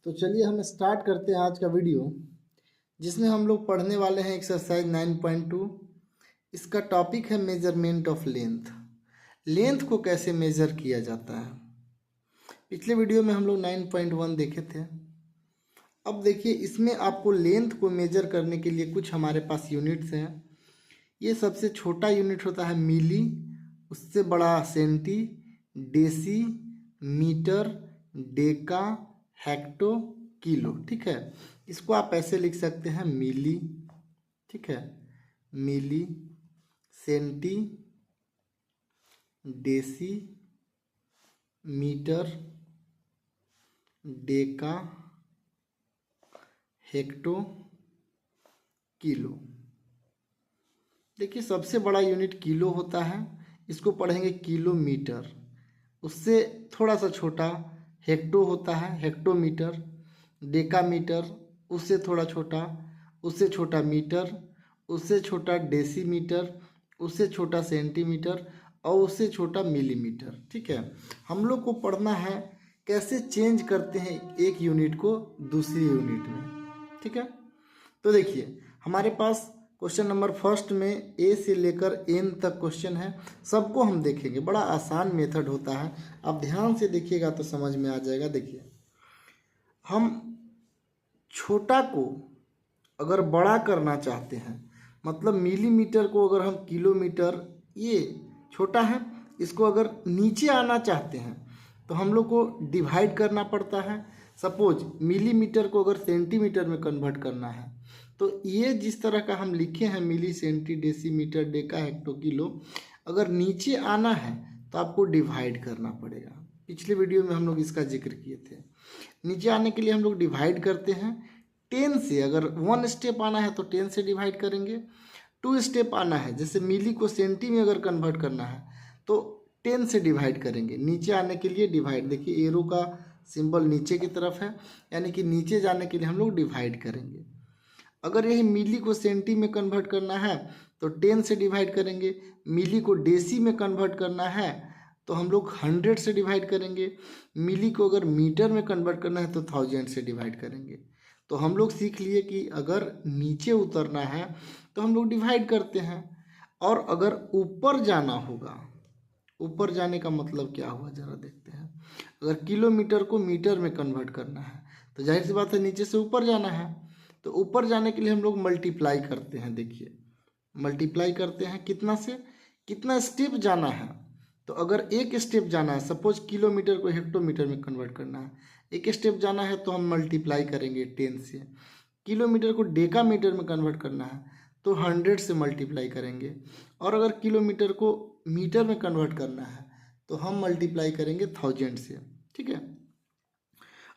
तो चलिए हम स्टार्ट करते हैं आज का वीडियो, जिसमें हम लोग पढ़ने वाले हैं एक्सरसाइज 9.2। इसका टॉपिक है मेजरमेंट ऑफ लेंथ। लेंथ को कैसे मेज़र किया जाता है। पिछले वीडियो में हम लोग 9.1 देखे थे। अब देखिए, इसमें आपको लेंथ को मेजर करने के लिए कुछ हमारे पास यूनिट्स हैं। ये सबसे छोटा यूनिट होता है मिली, उससे बड़ा centi, deci, metre, deca, hecto, kilo. ठीक है, इसको आप ऐसे लिख सकते हैं मिली, ठीक है, milli, centi, deci, metre, deca, hecto, kilo. देखिए, सबसे बड़ा यूनिट किलो होता है, इसको पढ़ेंगे किलोमीटर। उससे थोड़ा सा छोटा हेक्टो होता है, हेक्टोमीटर। डेकामीटर, उससे थोड़ा छोटा, उससे छोटा मीटर, उससे छोटा डेसीमीटर, उससे छोटा सेंटीमीटर और उससे छोटा मिलीमीटर। ठीक है, हम लोग को पढ़ना है कैसे चेंज करते हैं एक यूनिट को दूसरी यूनिट में। ठीक है, तो देखिए हमारे पास क्वेश्चन नंबर फर्स्ट में ए से लेकर एन तक क्वेश्चन है। सबको हम देखेंगे, बड़ा आसान मेथड होता है, आप ध्यान से देखिएगा तो समझ में आ जाएगा। देखिए, हम छोटा को अगर बड़ा करना चाहते हैं, मतलब मिलीमीटर को अगर हम किलोमीटर, ये छोटा है, इसको अगर नीचे आना चाहते हैं तो हम लोग को डिवाइड करना पड़ता है। सपोज मिलीमीटर को अगर सेंटीमीटर में कन्वर्ट करना है तो ये जिस तरह का हम लिखे हैं milli, centi, decimetre, deca, hecto, kilo, अगर नीचे आना है तो आपको डिवाइड करना पड़ेगा। पिछले वीडियो में हम लोग इसका जिक्र किए थे। नीचे आने के लिए हम लोग डिवाइड करते हैं 10 से। अगर 1 स्टेप आना है तो 10 से डिवाइड करेंगे। 2 स्टेप आना है, जैसे मिली को सेंटी में अगर कन्वर्ट करना है तो 10 से डिवाइड करेंगे। नीचे आने के लिए डिवाइड, देखिए एरो का सिंबल नीचे की तरफ है, यानी कि नीचे जाने के लिए हम लोग डिवाइड करेंगे। अगर यही मिली को सेंटी में कन्वर्ट करना है तो 10 से डिवाइड करेंगे। मिली को डेसी में कन्वर्ट करना है तो हम लोग 100 से डिवाइड करेंगे। मिली को अगर मीटर में कन्वर्ट करना है तो 1000 से डिवाइड करेंगे। तो हम लोग सीख लिए कि अगर नीचे उतरना है तो हम लोग डिवाइड करते हैं, और अगर ऊपर जाना होगा, ऊपर जाने का मतलब क्या हुआ जरा देखते हैं। अगर किलोमीटर को मीटर में कन्वर्ट करना है तो जाहिर सी बात है नीचे से ऊपर जाना है। तो ऊपर जाने के लिए हम लोग मल्टीप्लाई करते हैं। देखिए, मल्टीप्लाई करते हैं कितना से, कितना स्टेप जाना है। तो अगर एक स्टेप जाना है, सपोज किलोमीटर को हेक्टोमीटर में कन्वर्ट करना है, एक स्टेप जाना है तो हम मल्टीप्लाई करेंगे 10 से। किलोमीटर को डेकामीटर में कन्वर्ट करना है तो 100 से मल्टीप्लाई करेंगे। और अगर किलोमीटर को मीटर में कन्वर्ट करना है तो हम मल्टीप्लाई करेंगे 1000 से। ठीक है,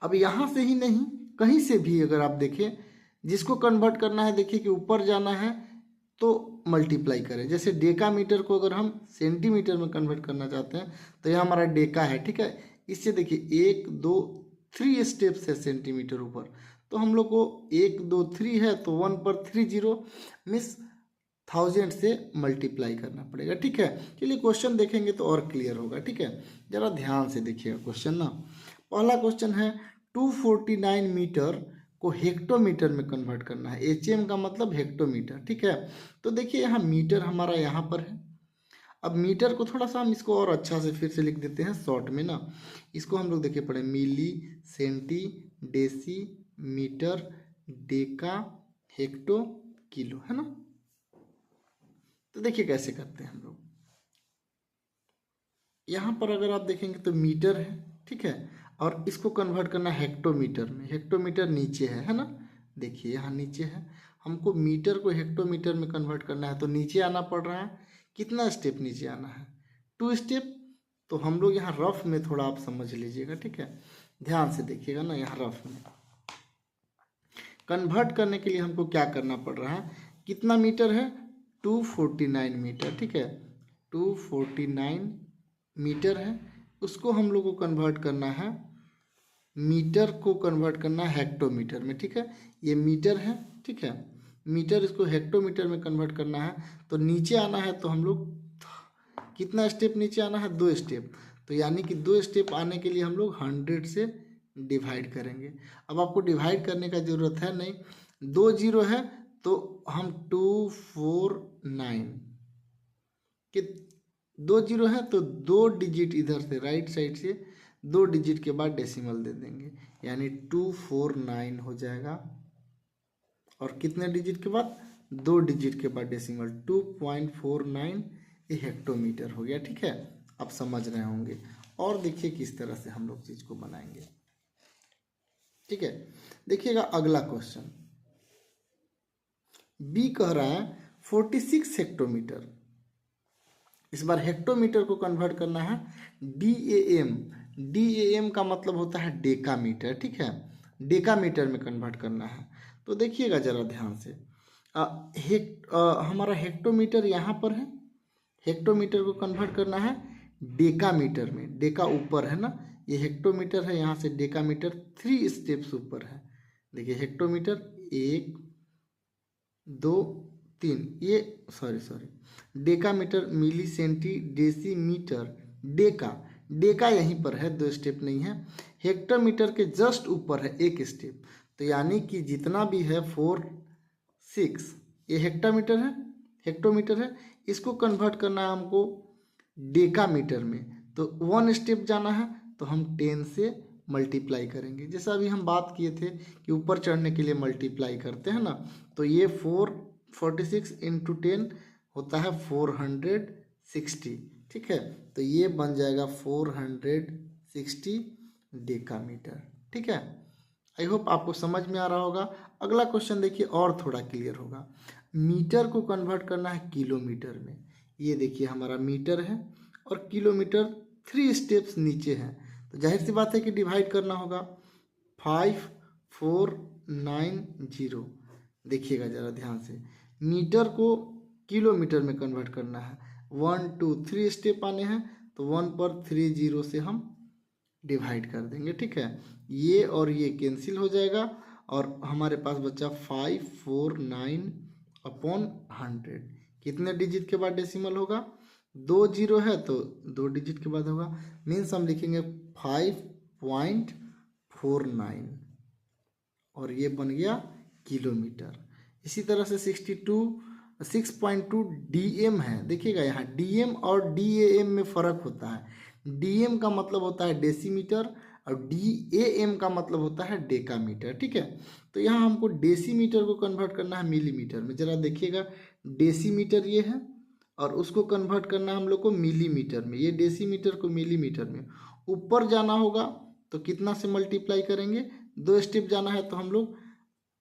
अब यहाँ से ही नहीं, कहीं से भी अगर आप देखें, जिसको कन्वर्ट करना है, देखिए कि ऊपर जाना है तो मल्टीप्लाई करें। जैसे डेकामीटर को अगर हम सेंटीमीटर में कन्वर्ट करना चाहते हैं तो यह हमारा डेका है। ठीक है, इससे देखिए 1 2 3 स्टेप्स है सेंटीमीटर ऊपर, तो हम लोग को 1 2 3 है तो 1 पर 3 0 मीन्स 1000 से मल्टीप्लाई करना पड़ेगा। ठीक है, चलिए क्वेश्चन देखेंगे तो और क्लियर होगा। ठीक है, जरा ध्यान से देखिएगा क्वेश्चन ना। पहला क्वेश्चन है 249 मीटर को हेक्टोमीटर में कन्वर्ट करना है। एचएम का मतलब हेक्टोमीटर। ठीक है, तो देखिए यहाँ मीटर हमारा यहाँ पर है। अब मीटर को थोड़ा सा हम इसको और अच्छा से फिर से लिख देते हैं शॉर्ट में ना। इसको हम लोग देखिए पढ़े milli, centi, deci, metre, deca, hecto, kilo, है ना। तो देखिए कैसे करते हैं हम लोग। यहाँ पर अगर आप देखेंगे तो मीटर है, ठीक है, और इसको कन्वर्ट करना हेक्टोमीटर में। हेक्टोमीटर नीचे है ना, देखिए यहाँ नीचे है। हमको मीटर को हेक्टोमीटर में कन्वर्ट करना है तो नीचे आना पड़ रहा है। कितना स्टेप नीचे आना है? 2 स्टेप। तो हम लोग यहाँ रफ में थोड़ा आप समझ लीजिएगा। ठीक है, ध्यान से देखिएगा ना। यहाँ रफ में कन्वर्ट करने के लिए हमको क्या करना पड़ रहा है, कितना मीटर है? 249 मीटर। ठीक है, 249 मीटर है, उसको हम लोग को कन्वर्ट करना है, मीटर को कन्वर्ट करना है हेक्टोमीटर में। ठीक है, ये मीटर है। ठीक है, मीटर, इसको हेक्टोमीटर में कन्वर्ट करना है तो नीचे आना है तो हम लोग कितना स्टेप नीचे आना है? 2 स्टेप। तो यानी कि 2 स्टेप आने के लिए हम लोग 100 से डिवाइड करेंगे। अब आपको डिवाइड करने का ज़रूरत है नहीं, 2 जीरो है तो हम 249 कि 2 जीरो है तो 2 डिजिट इधर से राइट साइड से 2 डिजिट के बाद डेसिमल दे देंगे, यानी 249 हो जाएगा। और कितने डिजिट के बाद? 2 डिजिट के बाद डेसिमल 2.49 ये हेक्टोमीटर हो गया। ठीक है, आप समझ रहे होंगे। और देखिए किस तरह से हम लोग चीज़ को बनाएंगे। ठीक है, देखिएगा अगला क्वेश्चन बी कह रहा है 46 हेक्टोमीटर। इस बार हेक्टोमीटर को कन्वर्ट करना है DAM। DAM का मतलब होता है डेकामीटर। ठीक है, डेकामीटर में कन्वर्ट करना है। तो देखिएगा जरा ध्यान से, हमारा हेक्टोमीटर यहाँ पर है, हेक्टोमीटर को कन्वर्ट करना है डेकामीटर में। डेका ऊपर है ना, ये हेक्टोमीटर है, यहाँ से डेकामीटर 3 स्टेप्स ऊपर है। देखिए हेक्टोमीटर 1 2 3, ये सॉरी डेकामीटर मिली सेंटी डेसीमीटर डेका, डेका यहीं पर है, 2 स्टेप नहीं है। हेक्टोमीटर के जस्ट ऊपर है 1 स्टेप, तो यानी कि जितना भी है 4 6 ये हेक्टोमीटर है। इसको कन्वर्ट करना है हमको डेकामीटर में, तो 1 स्टेप जाना है तो हम 10 से मल्टीप्लाई करेंगे। जैसा अभी हम बात किए थे कि ऊपर चढ़ने के लिए मल्टीप्लाई करते हैं ना, तो ये 46 इंटू 10 होता है 460। ठीक है, तो ये बन जाएगा 460 डेकामीटर। ठीक है, आई होप आपको समझ में आ रहा होगा। अगला क्वेश्चन देखिए और थोड़ा क्लियर होगा। मीटर को कन्वर्ट करना है किलोमीटर में। ये देखिए हमारा मीटर है और किलोमीटर 3 स्टेप्स नीचे है, तो जाहिर सी बात है कि डिवाइड करना होगा 5490। देखिएगा ज़रा ध्यान से, मीटर को किलोमीटर में कन्वर्ट करना है, 1 2 3 स्टेप आने हैं, तो 1 पर 3 जीरो से हम डिवाइड कर देंगे। ठीक है, ये और ये कैंसिल हो जाएगा और हमारे पास बचा 549/100। कितने डिजिट के बाद डेसिमल होगा? 2 जीरो है तो 2 डिजिट के बाद होगा, मीन्स हम लिखेंगे 5.49 और ये बन गया किलोमीटर। इसी तरह से 6.2 DM है। देखिएगा यहाँ DM और DAM में फ़र्क होता है। DM का मतलब होता है डेसीमीटर और DAM का मतलब होता है डेकामीटर। ठीक है, तो यहाँ हमको डेसीमीटर को कन्वर्ट करना है मिलीमीटर में। ज़रा देखिएगा, डेसीमीटर ये है और उसको कन्वर्ट करना है हम लोग को मिलीमीटर में। ये डेसीमीटर को मिलीमीटर में ऊपर जाना होगा तो कितना से मल्टीप्लाई करेंगे? 2 स्टेप जाना है तो हम लोग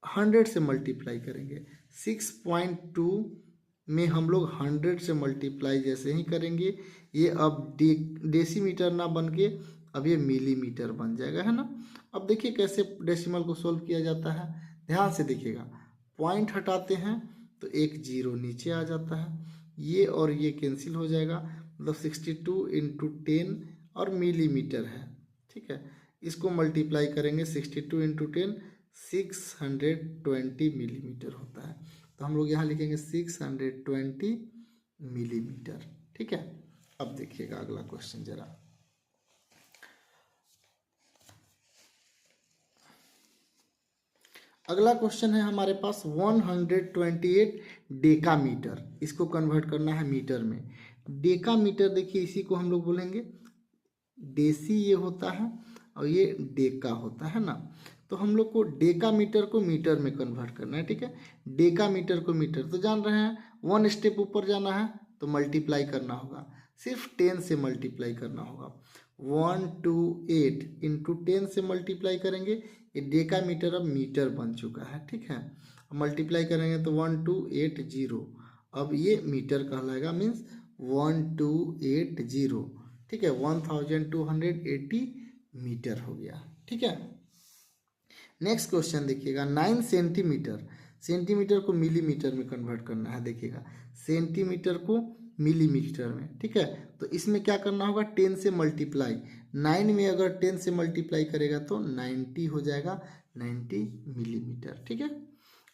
100 से मल्टीप्लाई करेंगे। 6.2 में हम लोग 100 से मल्टीप्लाई जैसे ही करेंगे, ये अब डेसीमीटर ना बन के अब ये मिलीमीटर बन जाएगा, है ना। अब देखिए कैसे डेसिमल को सोल्व किया जाता है, ध्यान से देखिएगा। पॉइंट हटाते हैं तो एक जीरो नीचे आ जाता है, ये और ये कैंसिल हो जाएगा, मतलब 62 इंटू 10 और मिलीमीटर है। ठीक है, इसको मल्टीप्लाई करेंगे 62 इंटू 10, 620 मिलीमीटर होता है, तो हम लोग यहाँ लिखेंगे 620 मिलीमीटर। ठीक है, अब देखिएगा अगला क्वेश्चन जरा। अगला क्वेश्चन है हमारे पास 128 डेकामीटर। इसको कन्वर्ट करना है मीटर में। डेकामीटर देखिए, इसी को हम लोग बोलेंगे डेसी, ये होता है और ये डेका होता है ना। तो हम लोग को डेकामीटर को मीटर में कन्वर्ट करना है। ठीक है, डेकामीटर को मीटर तो जान रहे हैं, 1 स्टेप ऊपर जाना है तो मल्टीप्लाई करना होगा, सिर्फ 10 से मल्टीप्लाई करना होगा। 128 इंटू 10 से मल्टीप्लाई करेंगे, ये डेकामीटर अब मीटर बन चुका है। ठीक है, मल्टीप्लाई करेंगे तो 1280, अब ये मीटर कहलाएगा, मीन्स 1280। ठीक है, 1280 मीटर हो गया। ठीक है, नेक्स्ट क्वेश्चन देखिएगा 9 सेंटीमीटर। सेंटीमीटर को मिलीमीटर में कन्वर्ट करना है। देखिएगा, सेंटीमीटर को मिलीमीटर में। ठीक है, तो इसमें क्या करना होगा? 10 से मल्टीप्लाई, 9 में अगर 10 से मल्टीप्लाई करेगा तो 90 हो जाएगा, 90 मिलीमीटर। ठीक है,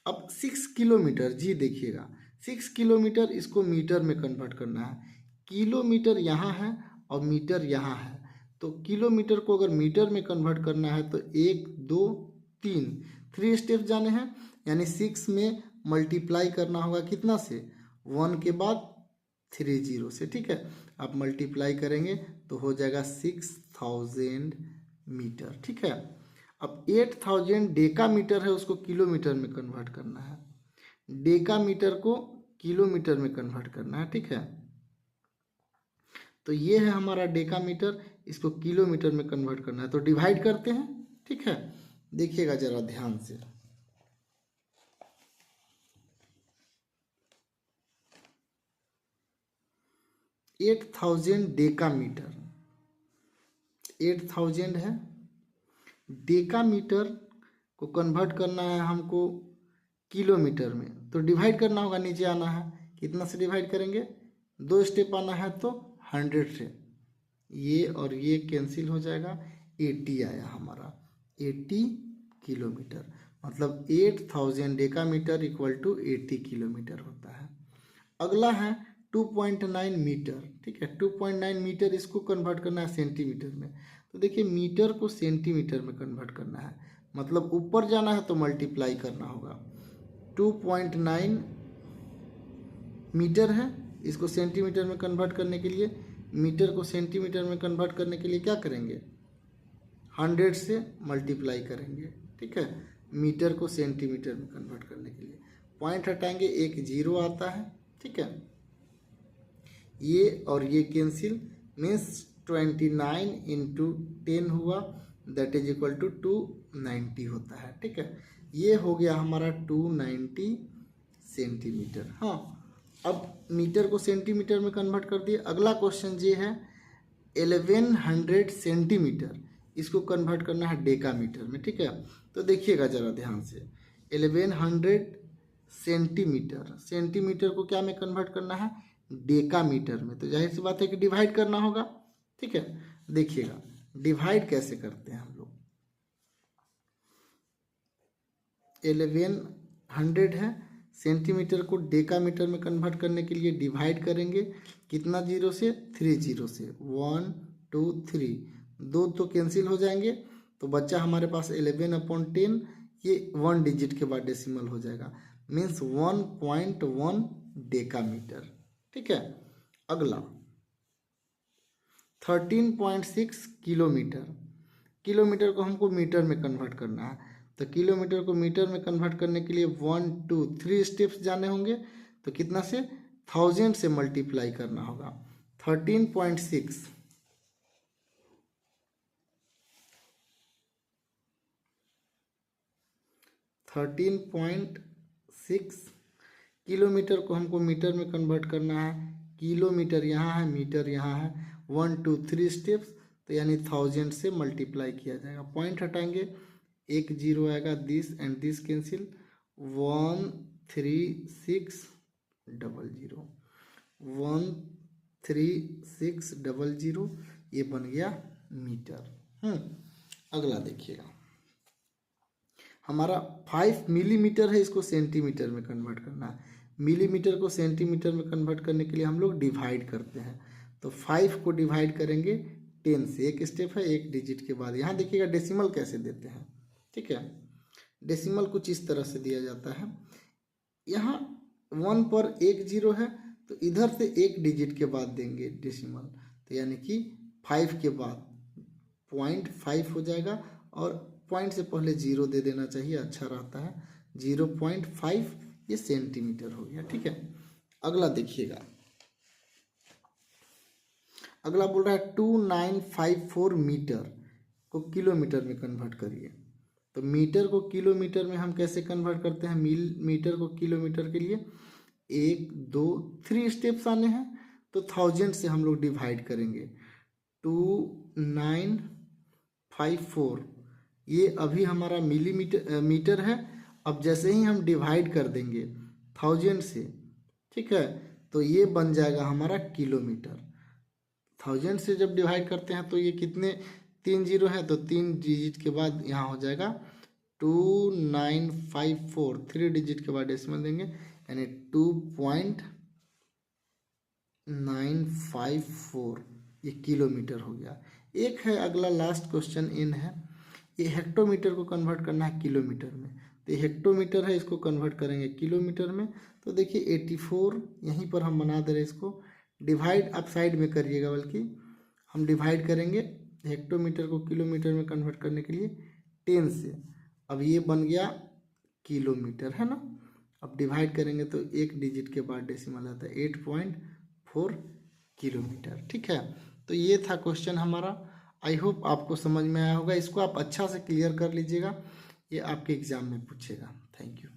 अब 6 किलोमीटर, जी देखिएगा 6 किलोमीटर, इसको मीटर में कन्वर्ट करना है। किलोमीटर यहाँ है और मीटर यहाँ है, तो किलोमीटर को अगर मीटर में कन्वर्ट करना है तो 1 2 3 3 स्टेप जाने हैं, यानी 6 में मल्टीप्लाई करना होगा कितना से, 1 के बाद 3 जीरो से। ठीक है, आप मल्टीप्लाई करेंगे तो हो जाएगा 6000 मीटर। ठीक है, अब 8000 डेका मीटर है, उसको किलोमीटर में कन्वर्ट करना है। डेका मीटर को किलोमीटर में कन्वर्ट करना है। ठीक है, तो ये है हमारा डेका मीटर, इसको किलोमीटर में कन्वर्ट करना है, तो डिवाइड करते हैं। ठीक है, देखिएगा जरा ध्यान से। 8000 डेका मीटर, 8000 है, डेका मीटर को कन्वर्ट करना है हमको किलोमीटर में, तो डिवाइड करना होगा, नीचे आना है, कितना से डिवाइड करेंगे, 2 स्टेप आना है तो 100 से, ये और ये कैंसिल हो जाएगा, 80 आया हमारा, 80 किलोमीटर, मतलब 8000 decametre equal to 80 kilometre होता है। अगला है 2.9 मीटर। ठीक है, 2.9 मीटर, इसको कन्वर्ट करना है सेंटीमीटर में, तो देखिए मीटर को सेंटीमीटर में कन्वर्ट करना है, मतलब ऊपर जाना है तो मल्टीप्लाई करना होगा। 2.9 मीटर है, इसको सेंटीमीटर में कन्वर्ट करने के लिए, मीटर को सेंटीमीटर में कन्वर्ट करने के लिए क्या करेंगे, 100 से मल्टीप्लाई करेंगे। ठीक है, मीटर को सेंटीमीटर में कन्वर्ट करने के लिए पॉइंट हटाएंगे, एक जीरो आता है। ठीक है, ये और ये कैंसिल, मीन्स 29 इंटू 10 हुआ, दैट इज इक्वल टू 290 होता है। ठीक है, ये हो गया हमारा 290 सेंटीमीटर। हाँ, अब मीटर को सेंटीमीटर में कन्वर्ट कर दिए। अगला क्वेश्चन ये है 1100 सेंटीमीटर, इसको कन्वर्ट करना है डेका मीटर में। ठीक है, तो देखिएगा ज़रा ध्यान से, 1100 सेंटीमीटर, सेंटीमीटर को क्या में कन्वर्ट करना है, डेका मीटर में, तो जाहिर सी बात है कि डिवाइड करना होगा। ठीक है, देखिएगा डिवाइड कैसे करते हैं हम लोग। 1100 है, सेंटीमीटर को डेका मीटर में कन्वर्ट करने के लिए डिवाइड करेंगे, कितना जीरो से, 3 जीरो से, 1 2 3, 2 तो कैंसिल हो जाएंगे, तो बच्चा हमारे पास 11/10, ये 1 डिजिट के बाद डेसिमल हो जाएगा, मीन्स 1.1 डेका मीटर। ठीक है, अगला 13.6 किलोमीटर, किलोमीटर को हमको मीटर में कन्वर्ट करना है, तो किलोमीटर को मीटर में कन्वर्ट करने के लिए 1 2 3 स्टेप्स जाने होंगे, तो कितना से, 1000 से मल्टीप्लाई करना होगा। 13.6 किलोमीटर को हमको मीटर में कन्वर्ट करना है, किलोमीटर यहाँ है, मीटर यहाँ है, 1 2 3 स्टेप्स, तो यानी 1000 से मल्टीप्लाई किया जाएगा, पॉइंट हटाएंगे, एक जीरो आएगा, दिस एंड दिस कैंसिल, 13600, 13600, ये बन गया मीटर। अगला देखिएगा, हमारा 5 मिलीमीटर है, इसको सेंटीमीटर में कन्वर्ट करना है। मिलीमीटर को सेंटीमीटर में कन्वर्ट करने के लिए हम लोग डिवाइड करते हैं, तो 5 को डिवाइड करेंगे 10 से, एक स्टेप है, एक डिजिट के बाद। यहाँ देखिएगा डेसिमल कैसे देते हैं। ठीक है, डेसिमल कुछ इस तरह से दिया जाता है, यहाँ 1 पर एक जीरो है, तो इधर से एक डिजिट के बाद देंगे डेसिमल, तो यानी कि 5 के बाद 0.5 हो जाएगा, और पॉइंट से पहले जीरो दे देना चाहिए, अच्छा रहता है, 0.5, ये सेंटीमीटर हो गया। ठीक है, अगला देखिएगा, अगला बोल रहा है 2954 मीटर को किलोमीटर में कन्वर्ट करिए, तो मीटर को किलोमीटर में हम कैसे कन्वर्ट करते हैं, मीटर को किलोमीटर के लिए 1 2 3 स्टेप्स आने हैं, तो 1000 से हम लोग डिवाइड करेंगे, 2954, ये अभी हमारा मिलीमीटर मीटर है, अब जैसे ही हम डिवाइड कर देंगे 1000 से, ठीक है, तो ये बन जाएगा हमारा किलोमीटर। 1000 से जब डिवाइड करते हैं तो ये कितने, 3 जीरो है, तो 3 डिजिट के बाद यहाँ हो जाएगा 2954, 3 डिजिट के बाद डेसिमल देंगे, यानी 2.954, ये किलोमीटर हो गया। एक है अगला लास्ट क्वेश्चन इन है, ये हेक्टोमीटर को कन्वर्ट करना है किलोमीटर में। तो ये हेक्टोमीटर है, इसको कन्वर्ट करेंगे किलोमीटर में। तो देखिए 84 यहीं पर हम बना दे रहे हैं, इसको डिवाइड आप साइड में करिएगा, बल्कि हम डिवाइड करेंगे हेक्टोमीटर को किलोमीटर में कन्वर्ट करने के लिए 10 से। अब ये बन गया किलोमीटर, है ना। अब डिवाइड करेंगे तो एक डिजिट के बाद डेसिमल आता है 8.4 किलोमीटर। ठीक है, तो ये था क्वेश्चन हमारा। आई होप आपको समझ में आया होगा। इसको आप अच्छा से क्लियर कर लीजिएगा, ये आपके एग्जाम में पूछेगा। Thank you.